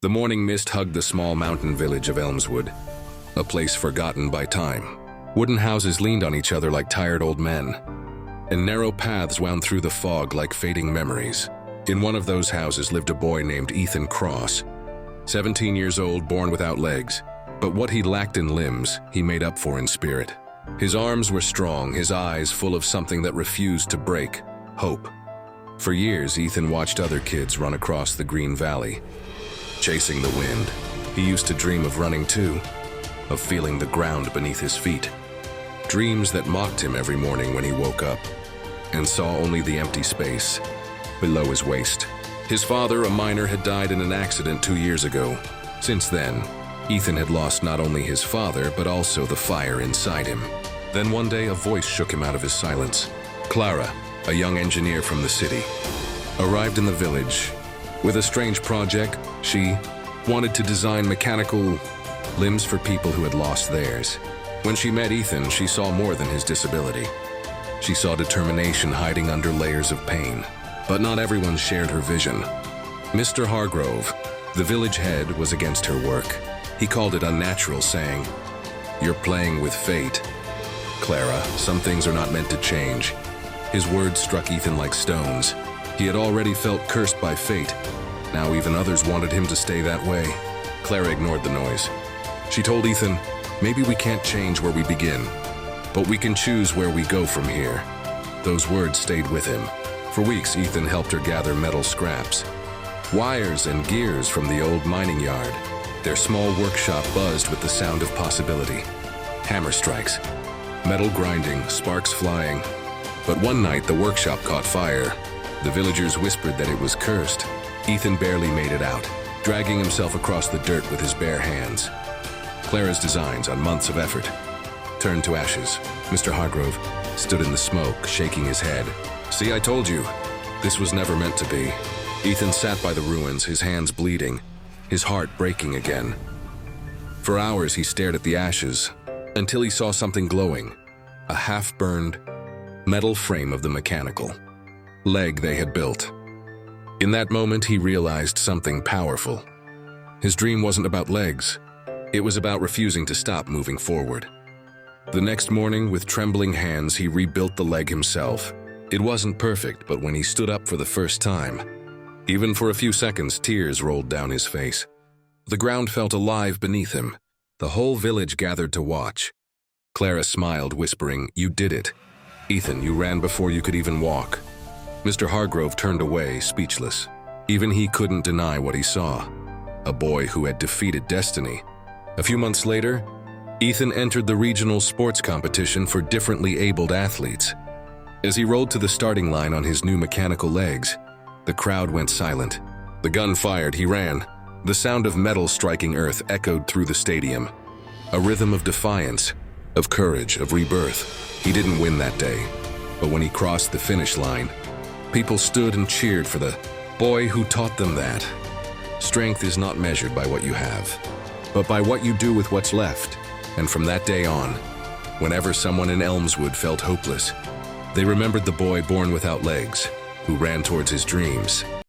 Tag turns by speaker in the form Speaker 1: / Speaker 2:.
Speaker 1: The morning mist hugged the small mountain village of Elmswood, a place forgotten by time. Wooden houses leaned on each other like tired old men, and narrow paths wound through the fog like fading memories. In one of those houses lived a boy named Ethan Cross, 17 years old, born without legs. But what he lacked in limbs, he made up for in spirit. His arms were strong, his eyes full of something that refused to break: hope. For years, Ethan watched other kids run across the Green Valley, chasing the wind. He used to dream of running too, of feeling the ground beneath his feet. Dreams that mocked him every morning when he woke up and saw only the empty space below his waist. His father, a miner, had died in an accident 2 years ago. Since then, Ethan had lost not only his father, but also the fire inside him. Then one day, a voice shook him out of his silence. Clara, a young engineer from the city, arrived in the village with a strange project. She wanted to design mechanical limbs for people who had lost theirs. When she met Ethan, she saw more than his disability. She saw determination hiding under layers of pain. But not everyone shared her vision. Mr. Hargrove, the village head, was against her work. He called it unnatural, saying, "You're playing with fate. Clara, some things are not meant to change." His words struck Ethan like stones. He had already felt cursed by fate. Now even others wanted him to stay that way. Clara ignored the noise. She told Ethan, "Maybe we can't change where we begin, but we can choose where we go from here." Those words stayed with him. For weeks, Ethan helped her gather metal scraps, wires and gears from the old mining yard. Their small workshop buzzed with the sound of possibility. Hammer strikes, metal grinding, sparks flying. But one night, the workshop caught fire. The villagers whispered that it was cursed. Ethan barely made it out, dragging himself across the dirt with his bare hands. Clara's designs, on months of effort, turned to ashes. Mr. Hargrove stood in the smoke, shaking his head. "See, I told you. This was never meant to be." Ethan sat by the ruins, his hands bleeding, his heart breaking again. For hours, he stared at the ashes until he saw something glowing, a half-burned metal frame of the mechanical leg they had built. In that moment, he realized something powerful. His dream wasn't about legs. It was about refusing to stop moving forward. The next morning, with trembling hands, he rebuilt the leg himself. It wasn't perfect, but when he stood up for the first time, even for a few seconds, tears rolled down his face. The ground felt alive beneath him. The whole village gathered to watch. Clara smiled, whispering, "You did it. Ethan, you ran before you could even walk." Mr. Hargrove turned away, speechless. Even he couldn't deny what he saw: a boy who had defeated destiny. A few months later, Ethan entered the regional sports competition for differently abled athletes. As he rolled to the starting line on his new mechanical legs, the crowd went silent. The gun fired, he ran. The sound of metal striking earth echoed through the stadium. A rhythm of defiance, of courage, of rebirth. He didn't win that day, but when he crossed the finish line, people stood and cheered for the boy who taught them that strength is not measured by what you have, but by what you do with what's left. And from that day on, whenever someone in Elmswood felt hopeless, they remembered the boy born without legs, who ran towards his dreams.